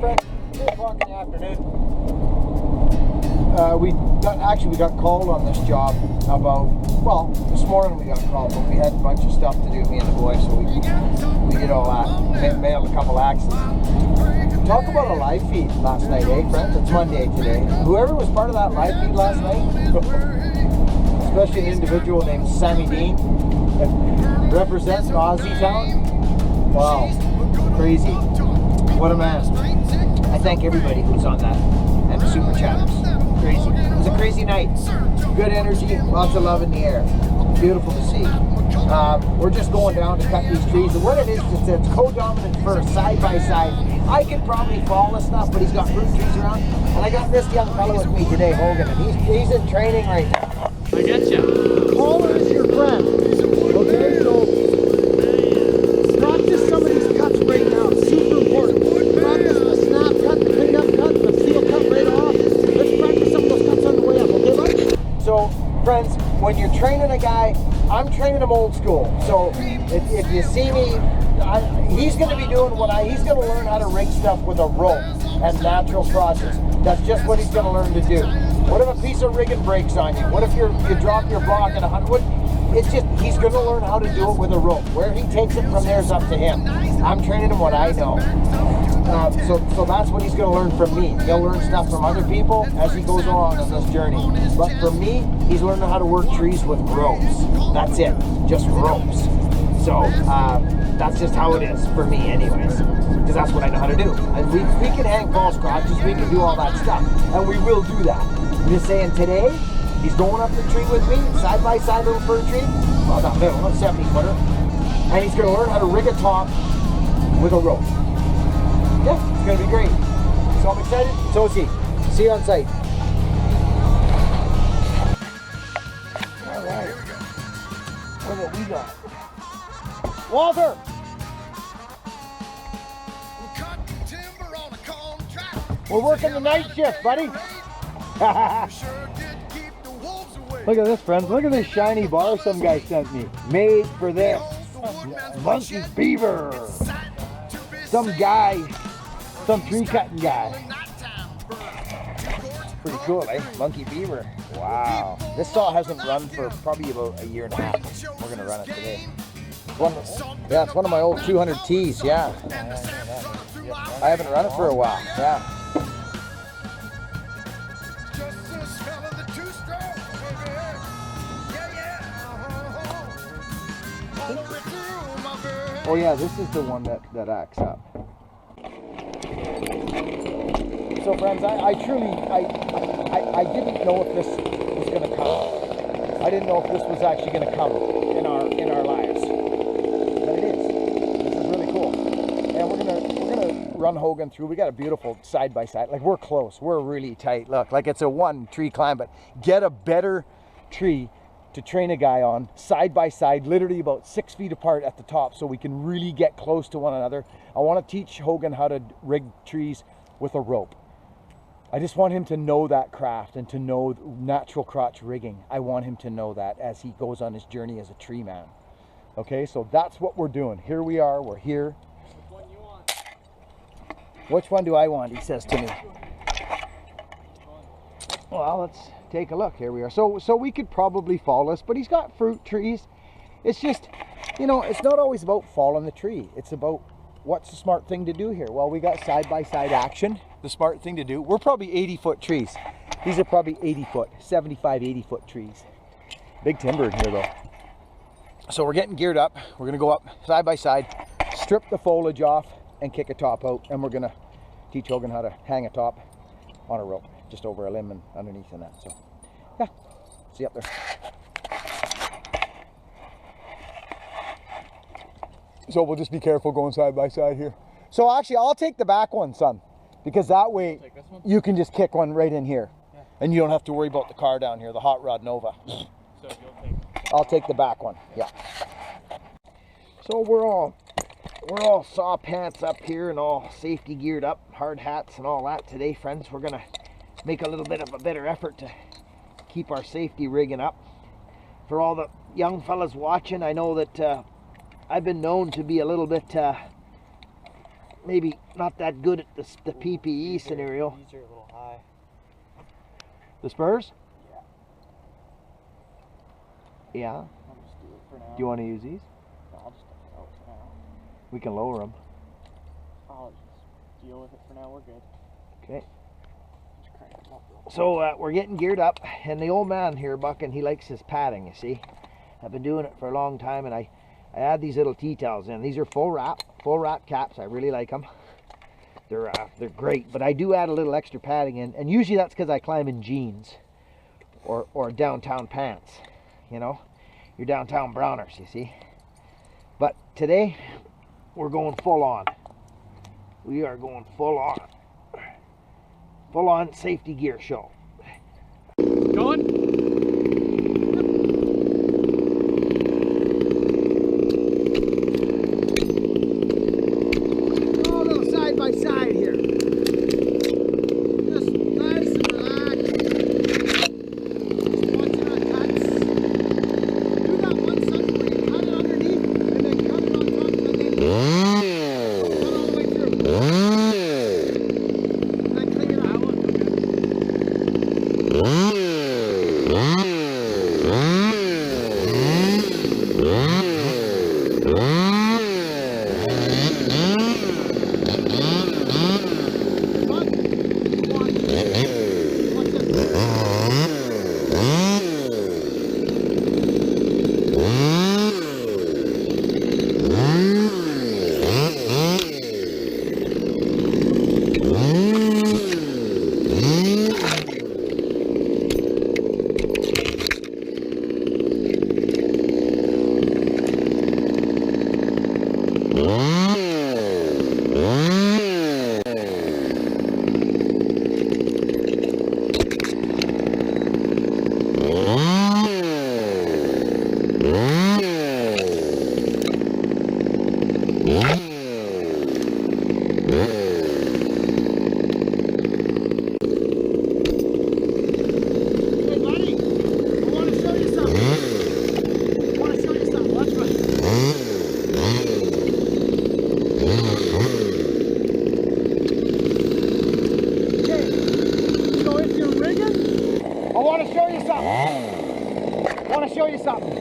friend, 2 o'clock in the afternoon. We got called on this job about, well, this morning we got called, but we had a bunch of stuff to do, me and the boys, so we did all that, mailed a couple axes. Talk about a live feed last night, eh, friends? It's Monday today. Whoever was part of that live feed last night, especially an individual named Sammy Dean, that represents Aussie Town. Wow, crazy. What a man. I thank everybody who's on that, and the super chatters. Crazy. It was a crazy night. Good energy, lots of love in the air. Beautiful to see. We're just going down to cut these trees, and what it is, it's co-dominant first, side by side. I could probably fall this stuff, but he's got fruit trees around, and I got this young fellow with me today, Hogan, and he's in training right now. I get you. Caller is your friend. Okay, so practice some of these cuts right now. It's super important. Practice the snap cut, the clean up cut, the seal cut right off. Let's practice some of those cuts on the way up, okay, bud? So, friends, when you're training a guy, I'm training him old school. So, if you see me, he's going to be doing he's going to learn how to rig stuff with a rope and natural crosses. That's just what he's going to learn to do. What if a piece of rigging breaks on you? What if you drop your block at 100? It's just, he's going to learn how to do it with a rope. Where he takes it from there is up to him. I'm training him what I know. So that's what he's going to learn from me. He'll learn stuff from other people as he goes along on this journey. But for me, he's learning how to work trees with ropes. That's it, just ropes. So that's just how it is for me anyways, because that's what I know how to do. And we can hang false crotches, we can do all that stuff, and we will do that. I'm just saying today, he's going up the tree with me, side by side little fir tree, well not little, 70 footer, and he's going to learn how to rig a top with a rope. Yeah, it's going to be great. So I'm excited, so is he. See you on site. Alright, what we got? Walter! We're working the night shift, buddy. Look at this, friends. Look at this shiny bar some guy sent me. Made for this. Monkey beaver. Some guy, some tree cutting guy. Pretty cool, eh? Monkey beaver. Wow. This saw hasn't run for probably about a year and a half. We're going to run it today. It's one of my old 200 Ts, yeah. I haven't run it for a while, yeah. Oh yeah, this is the one that acts up. So friends, I truly didn't know if this was going to come. I didn't know if this was actually going to come in our lives. But it is. This is really cool. And we're gonna run Hogan through. We got a beautiful side by side. Like, we're close. We're really tight. Look, like it's a one tree climb, but get a better tree to train a guy on side by side, literally about 6 feet apart at the top, so we can really get close to one another. I want to teach Hogan how to rig trees with a rope. I just want him to know that craft and to know natural crotch rigging. I want him to know that as he goes on his journey as a tree man. Okay, so that's what we're doing. Here we are, we're here. Which one you want? Which one do I want, he says to me. Well, let's take a look. Here we are. So we could probably fall this, but he's got fruit trees. It's just, you know, it's not always about falling the tree. It's about what's the smart thing to do here. Well, we got side-by-side action. The smart thing to do. We're probably 80-foot trees. These are probably 80-foot, 75, 80-foot trees. Big timber in here, though. So we're getting geared up. We're going to go up side by side, strip the foliage off, and kick a top out. And we're going to teach Hogan how to hang a top on a rope, just over a limb and underneath and that. So, yeah, see you up there. So we'll just be careful going side by side here. So actually, I'll take the back one, son, because that way you can just kick one right in here, yeah. And you don't have to worry about the car down here, the Hot Rod Nova. So I'll take the back one, yeah. So we're all saw pants up here and all safety geared up, hard hats and all that today, friends. We're gonna make a little bit of a better effort to keep our safety rigging up. For all the young fellas watching, I know that I've been known to be a little bit maybe not that good at the PPE scenario. These are a little high. The spurs? Yeah. Yeah. I'll just do it for now. Do you want to use these? No, I'll just take it out for now. We can lower them. I'll just deal with it for now. We're good. Okay. Just crank them up real So we're getting geared up, and the old man here, Buckin, he likes his padding, you see. I've been doing it for a long time, and I add these little tea towels in. These are full wrap caps. I really like them. They're great, but I do add a little extra padding in, and usually that's because I climb in jeans or downtown pants. You know, your downtown browners, you see. But today we're going full on. We are going full on safety gear show. Going? Go a little side by side here. Just nice and relaxed. Just watching our cuts. Do that one side where you cut it underneath and then cut it on top and then cut all the way through. And then clean it out. Show you something.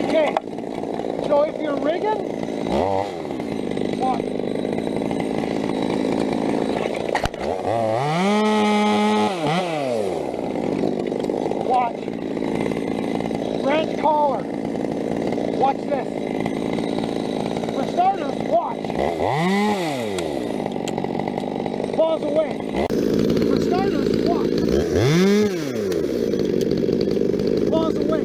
Okay, so if you're rigging, watch. Watch. Red collar. Watch this. For starters, watch. Falls away. For starters, watch. Falls away.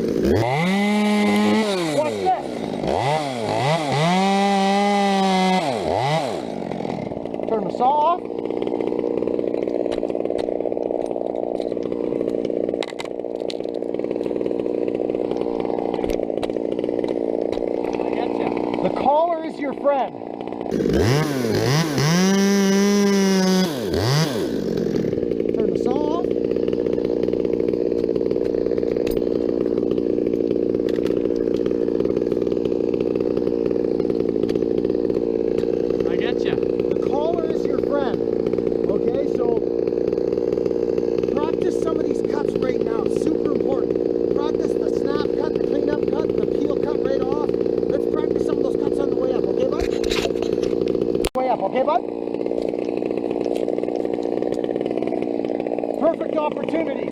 Watch this. Turn the saw off. I getcha. The collar is your friend. Turn the saw off. I getcha. The collar is your friend. Okay, so practice some of these cuts right now. Super important. Practice the snap cut, the clean up cut, the peel cut right off. Let's practice some of those cuts on the way up, okay, bud? Way up, okay, bud? Perfect opportunity.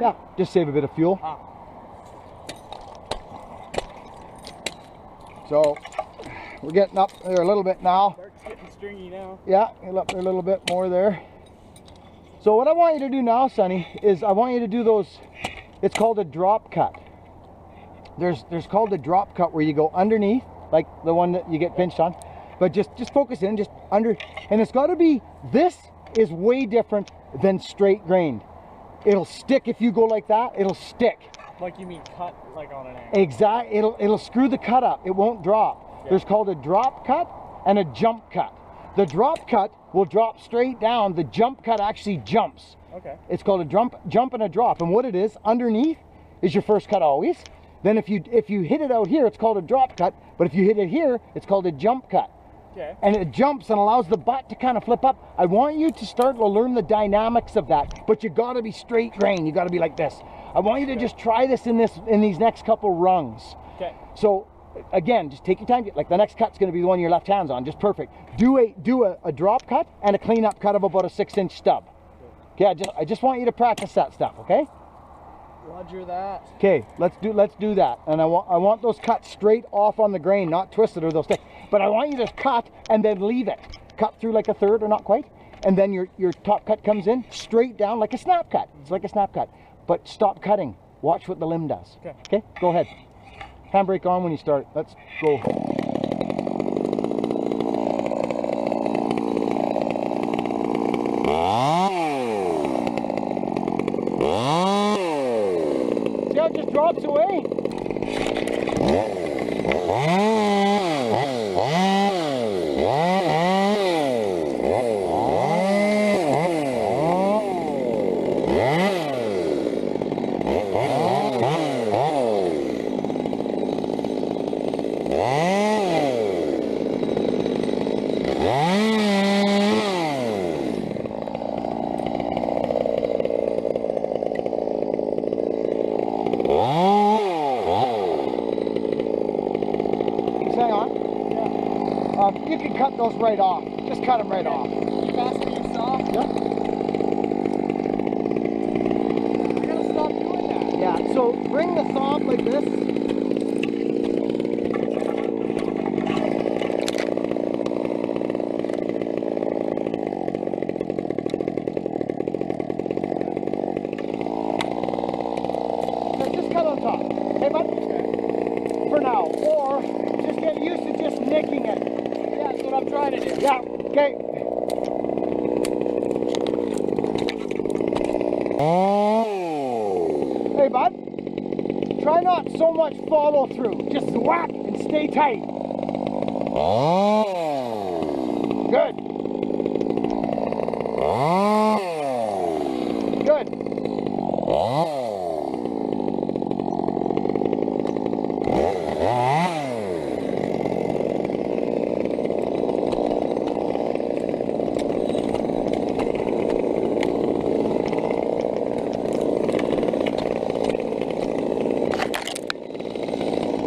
Yeah, just save a bit of fuel. So we're getting up there a little bit now. Starts getting stringy now. Yeah, get up there a little bit more there. So what I want you to do now, Sonny, is I want you to do those, it's called a drop cut. there's called a drop cut where you go underneath, like the one that you get pinched on, but just focus in, just under, and it's got to be, this is way different than straight grained. It'll stick if you go like that, it'll stick. Like you mean cut like on an angle? Exactly, it'll screw the cut up, it won't drop. Yeah. There's called a drop cut and a jump cut. The drop cut will drop straight down, the jump cut actually jumps. Okay. It's called a jump and a drop, and what it is, underneath is your first cut always. Then if you hit it out here, it's called a drop cut, but if you hit it here, it's called a jump cut. Okay. And it jumps and allows the butt to kind of flip up. I want you to start to learn the dynamics of that, but you got to be straight grain. You got to be like this. I want you to just try this in these next couple rungs. Okay. So again, just take your time. Like the next cut's going to be the one your left hand's on, just perfect. Do a drop cut and a clean up cut of about a 6-inch stub. Okay, I just want you to practice that stuff, okay? Roger that. Okay, let's do that. And I want those cuts straight off on the grain, not twisted or they'll stick. But I want you to cut and then leave it. Cut through like a third or not quite. And then your top cut comes in straight down like a snap cut. It's like a snap cut. But stop cutting. Watch what the limb does. Okay. Okay, go ahead. Handbrake on when you start. Let's go. See how it just drops away? Hang on. Yeah. You can cut those right off. Just cut them right off. You asking me to stop? Yeah. I gotta stop doing that. Yeah. So bring the saw up like this. Okay, just cut on top. Okay, bud? Okay. For now. Or just get used to just nicking it. Yeah, that's what I'm trying to do. Yeah, okay. Hey, bud. Try not so much follow through. Just whack and stay tight. Good. Good.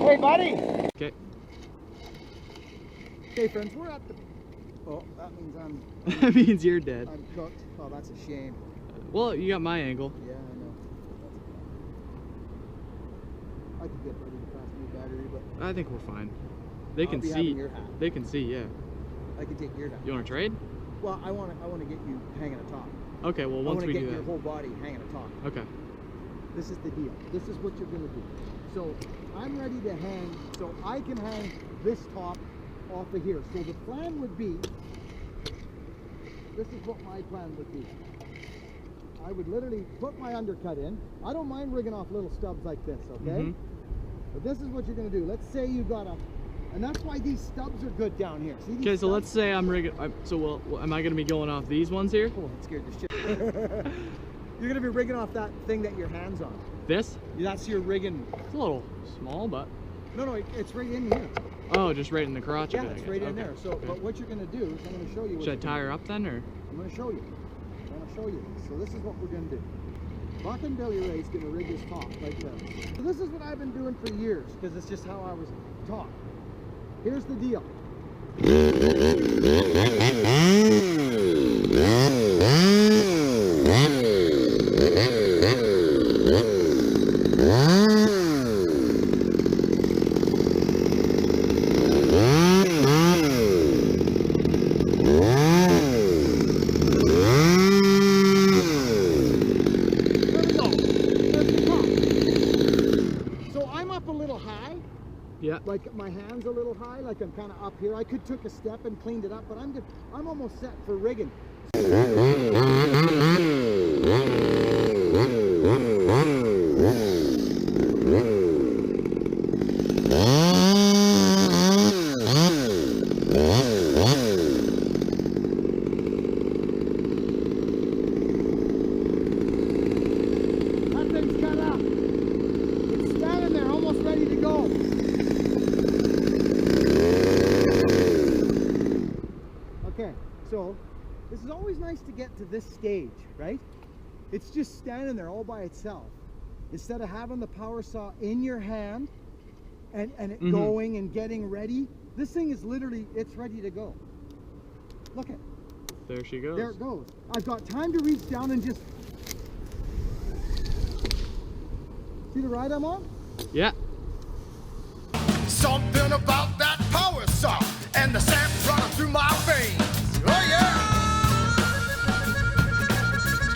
Hey, buddy. Okay. Okay, friends, we're at the... Oh, that means I'm... That means you're dead. I'm cooked. Oh, that's a shame. Well, you got my angle. Yeah, I know. I could get ready to pass new battery, but... I think we're fine. They can see. Your hat. They can see, yeah. I can take your hat. You want to trade? Well, I want to get you hanging atop. Okay, well, once we do that. I want to get your whole body hanging atop. Okay. This is the deal. This is what you're going to do. So I'm ready to hang, so I can hang this top off of here. So the plan would be, this is what my plan would be. I would literally put my undercut in. I don't mind rigging off little stubs like this, okay? Mm-hmm. But this is what you're going to do. Let's say you got a, and that's why these stubs are good down here. See these Okay, so stubs? let's say I'm rigging, am I going to be going off these ones here? Oh, that scared the shit. You're going to be rigging off that thing that your hand's on. This? That's your rigging. It's a little small, but... No, it's right in here. Oh, just right in the crotch Yeah, of it, it's I right guess. in there. So, Okay. but what you're going to do is I'm going to show you what Should I tie her up then, or? I'm going to show you. I'm going to show you. So this is what we're going to do. Buckin Billy Ray's going to rig his top like this. So this is what I've been doing for years because it's just how I was taught. Here's the deal. my hands a little high, like I'm kind of up here. I could took a step and cleaned it up, but I'm almost set for rigging. So this is always nice to get to this stage, right? It's just standing there all by itself. Instead of having the power saw in your hand and it going and getting ready, this thing is literally, it's ready to go. Look at it. There she goes. There it goes. I've got time to reach down and just... See the ride I'm on? Yeah. Something about that power saw and the sand running through my veins. Oh yeah!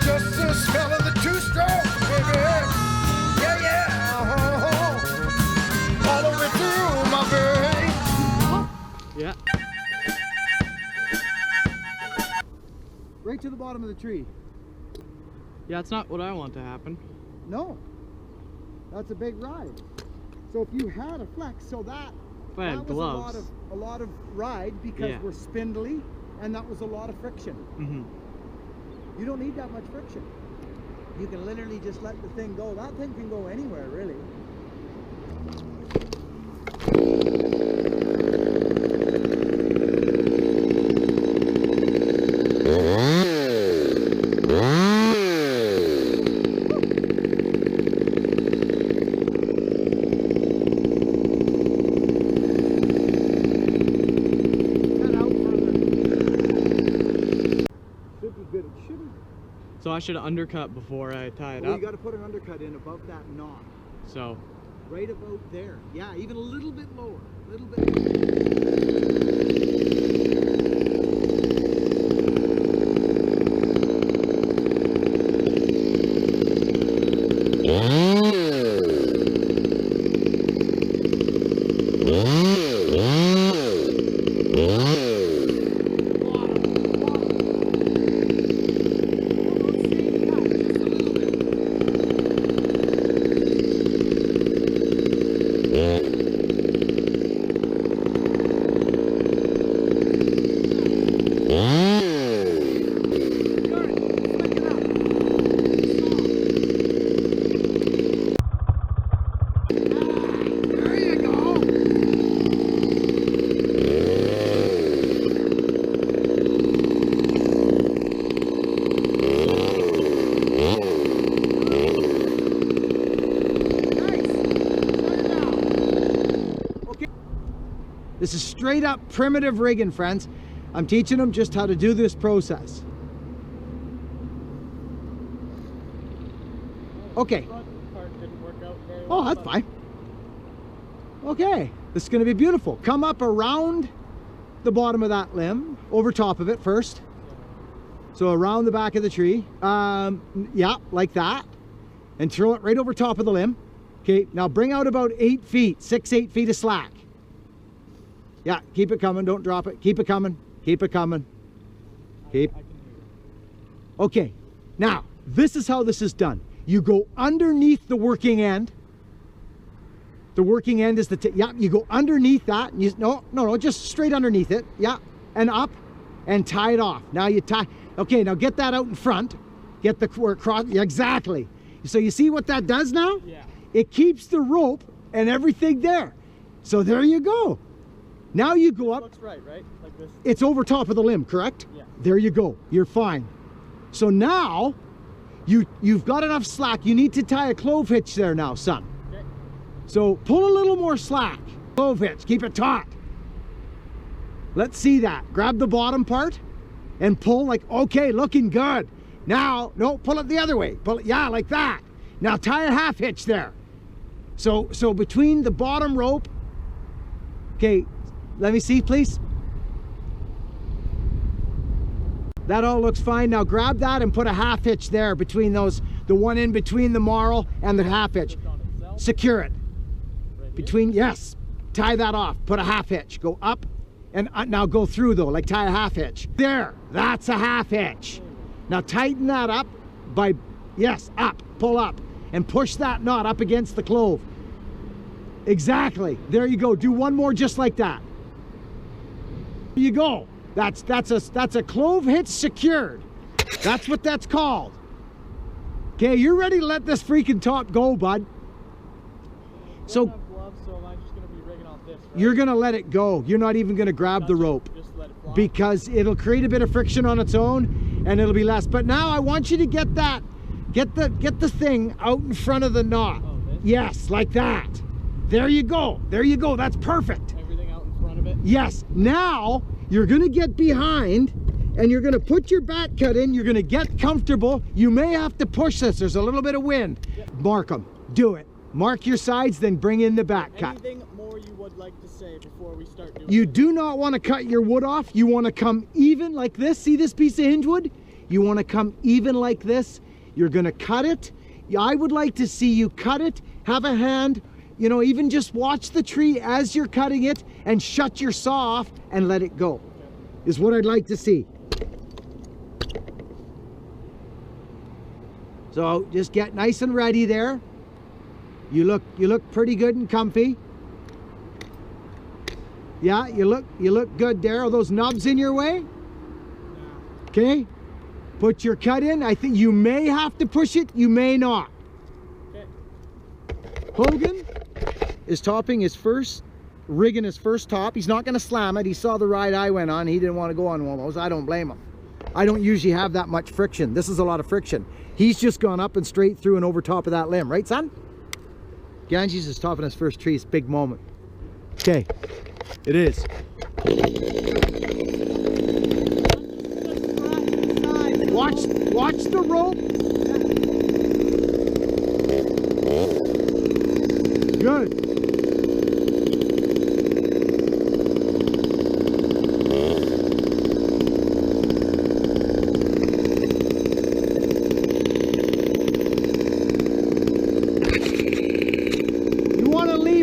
Just the smell of the two-stroke, baby. Yeah, yeah. All the way through my veins. Yeah. Right to the bottom of the tree. Yeah, it's not what I want to happen. No. That's a big ride. So if you had a flex, so that had was gloves. a lot of ride because we're spindly, and that was a lot of friction. You don't need that much friction. You can literally just let the thing go. That thing can go anywhere, really. So I should undercut before I tie it Well, up. you got to put an undercut in above that knot. So Right about there. Yeah, even a little bit lower. A little bit. This is straight up primitive rigging, friends. I'm teaching them just how to do this process. Okay. Oh, that's fine. Okay, this is going to be beautiful. Come up around the bottom of that limb, over top of it first. So around the back of the tree. Yeah, like that. And throw it right over top of the limb. Okay, now bring out about 8 feet, 6-8 feet of slack. Yeah, keep it coming, don't drop it. Keep it coming, keep it coming. Keep. Okay, now, this is how this is done. You go underneath the working end. The working end is the, yeah, you go underneath that. And you, no, just straight underneath it. Yeah, and up, and tie it off. Now you tie, okay, now get that out in front. Get the cross, yeah, exactly. So you see what that does now? Yeah. It keeps the rope and everything there. So there you go. Now you go up. Looks right? Like this. It's over top of the limb, correct? Yeah. There you go. You're fine. So now you've got enough slack. You need to tie a clove hitch there now, son. Okay. So pull a little more slack. Clove hitch. Keep it taut. Let's see that. Grab the bottom part and pull like, okay, looking good. Now, no, pull it the other way. Pull it, yeah, like that. Now tie a half hitch there. So between the bottom rope, okay, let me see, please. That all looks fine. Now grab that and put a half hitch there between those, the one in between the marl and the half hitch. Secure it. Between, yes. tie that off. Put a half hitch. Go up and now go through though, like tie a half hitch. There, that's a half hitch. Now tighten that up by, yes, up, pull up, and push that knot up against the clove. Exactly, there you go. Do one more just like that. There you go. That's a clove hitch secured. That's what that's called. Okay, you're ready to let this freaking top go, bud. So, have gloves, so am I just gonna be rigging off this, right? you're gonna let it go. You're not even gonna grab the rope Just let it fly. because it'll create a bit of friction on its own and it'll be less. But now I want you to get the thing out in front of the knot. Oh, this? Yes, like that. There you go. There you go. That's perfect. Everything out in front of it? Yes. Now you're gonna get behind and you're gonna put your back cut in. You're gonna get comfortable. You may have to push this. There's a little bit of wind. Yep. Mark them. Do it. Mark your sides, then bring in the back cut. Anything more you would like to say before we start doing You it? do not want to cut your wood off. You want to come even like this. See this piece of hinge wood? You want to come even like this. You're going to cut it. I would like to see you cut it, have a hand, you know, even just watch the tree as you're cutting it and shut your saw off and let it go, is what I'd like to see. So just get nice and ready there. You look pretty good and comfy. Yeah, you look good there. Are those nubs in your way? Okay. Put your cut in. I think you may have to push it, you may not. Okay. Hogan is topping his first, rigging his first top. He's not gonna slam it. He saw the ride I went on. He didn't want to go on one of those. I don't blame him. I don't usually have that much friction. This is a lot of friction. He's just gone up and straight through and over top of that limb, right, son? Ganges is topping his first tree. It's a big moment. Okay, it is. Watch the rope. Good.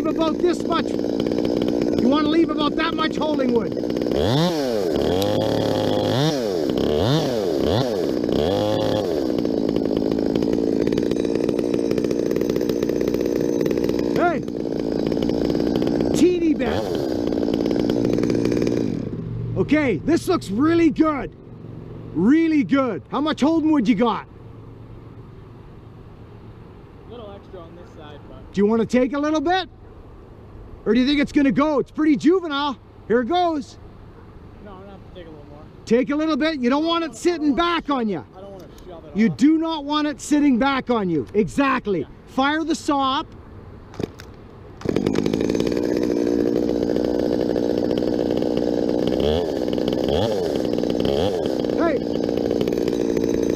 About this much. You want to leave about that much holding wood. Hey, teeny bit. Okay, this looks really good. Really good. How much holding wood you got? A little extra on this side, but... Do you want to take a little bit? Or do you think it's gonna go? It's pretty juvenile. Here it goes. No, I'm gonna have to take a little more. Take a little bit. You don't want it sitting back on you. I don't want to shove it You off. do not want it sitting back on you. Exactly. Yeah. Fire the saw up. Hey,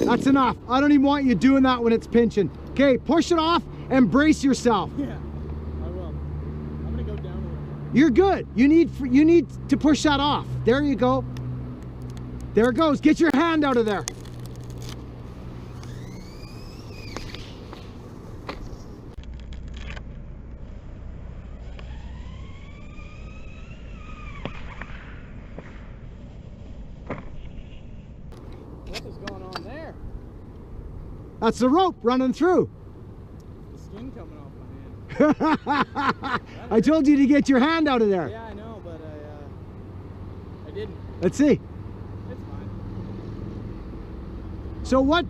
that's enough. I don't even want you doing that when it's pinching. Okay, push it off and brace yourself. Yeah, I will. I'm gonna go down a little more. You're good. You need to push that off. There you go. There it goes. Get your hand out of there. What is going on there? That's the rope running through. The skin coming off my hand. I told you to get your hand out of there. Yeah, I know, but I didn't. Let's see. It's fine. So what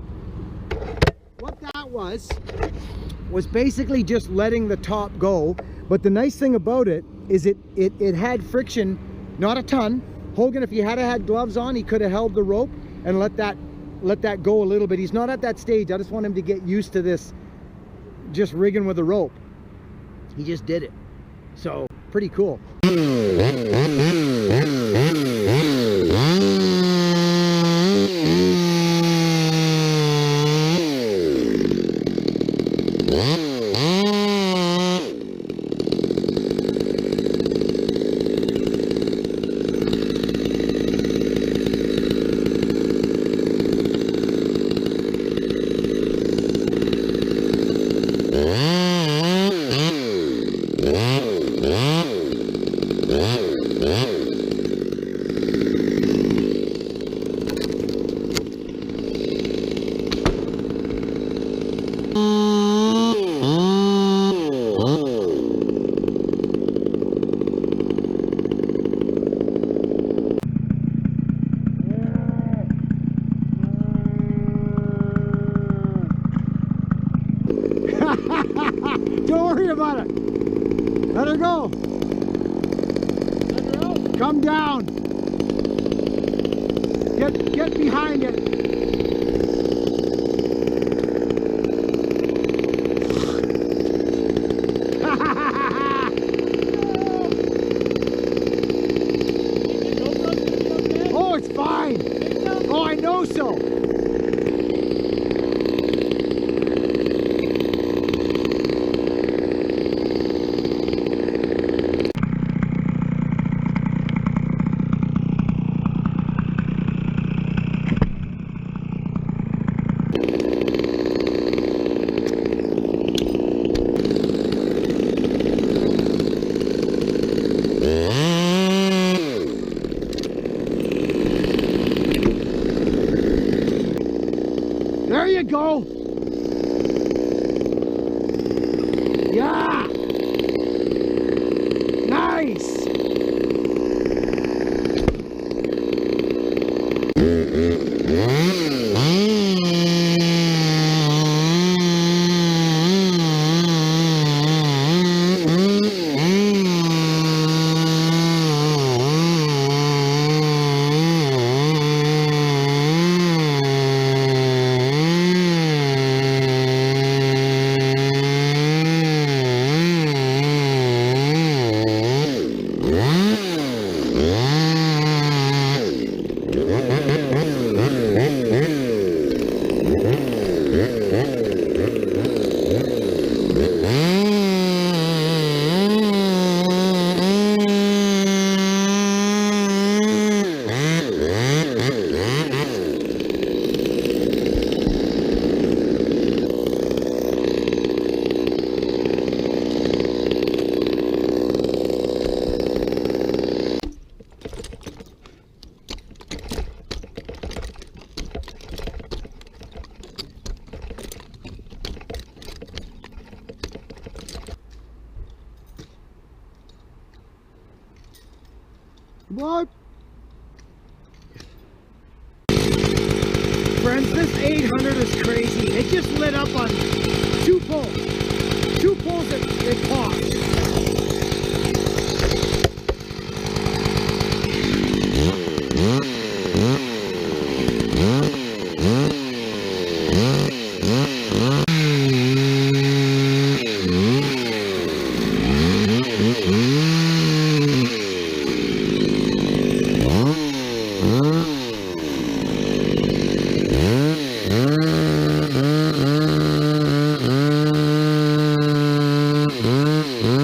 that was basically just letting the top go. But the nice thing about it is it had friction, not a ton. Hogan, if he had had gloves on, he could have held the rope and let that go a little bit. He's not at that stage. I just want him to get used to this, just rigging with a rope. He just did it. So pretty cool. Don't worry about it. Let her go. Let her out. Come down. Get behind it. Oh, it's fine. Oh, I know so. There you go. Yeah. Nice. What? Friends, this 800 is crazy. It just lit up on 2 poles. 2 poles it paused. Mm-hmm.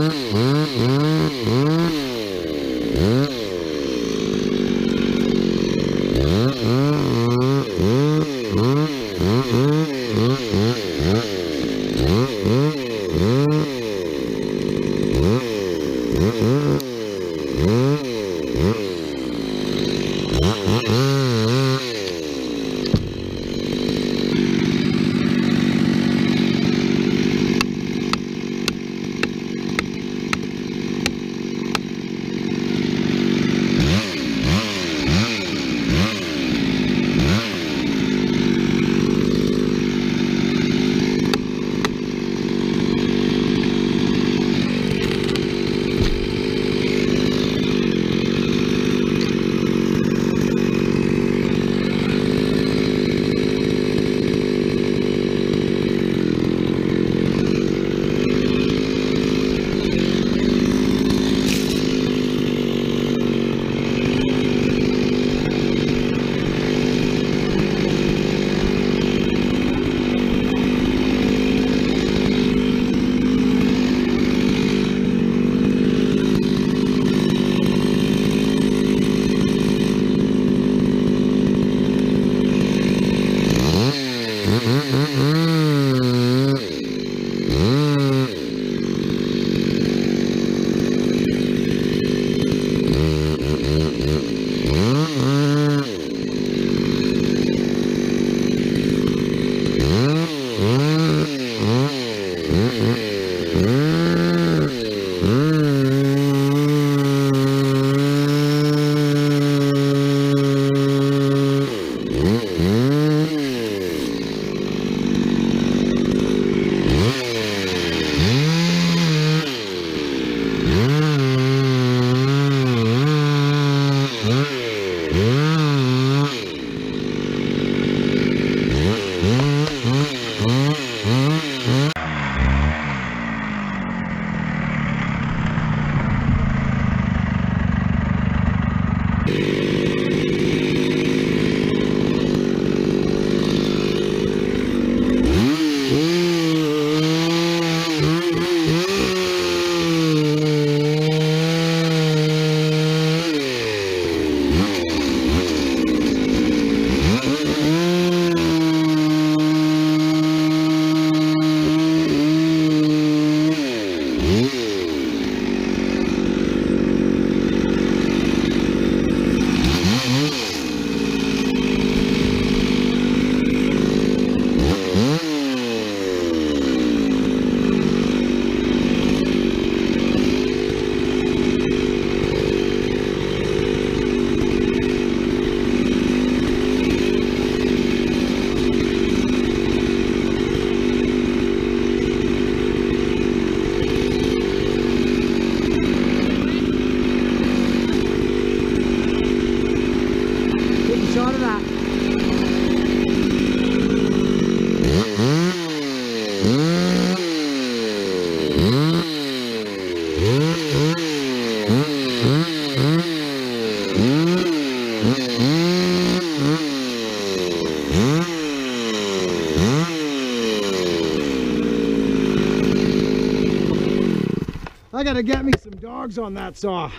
get me some dogs on that saw.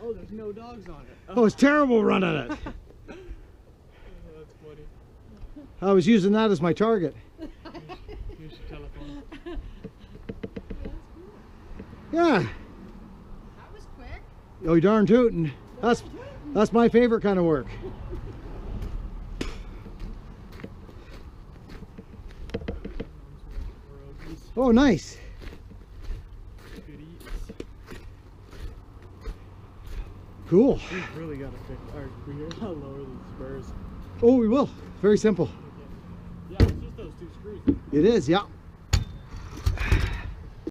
Oh, there's no dogs on it. Oh, it's terrible running it. That's funny. I was using that as my target. Here's your telephone. Yeah. That was quick. Oh, you darn tootin'. That's my favorite kind of work. Oh, nice. Good eats. Cool. We've really got to fix. Or we gotta lower these spurs. Oh, we will. Very simple. Yeah, it's just those two screws. It is, yeah.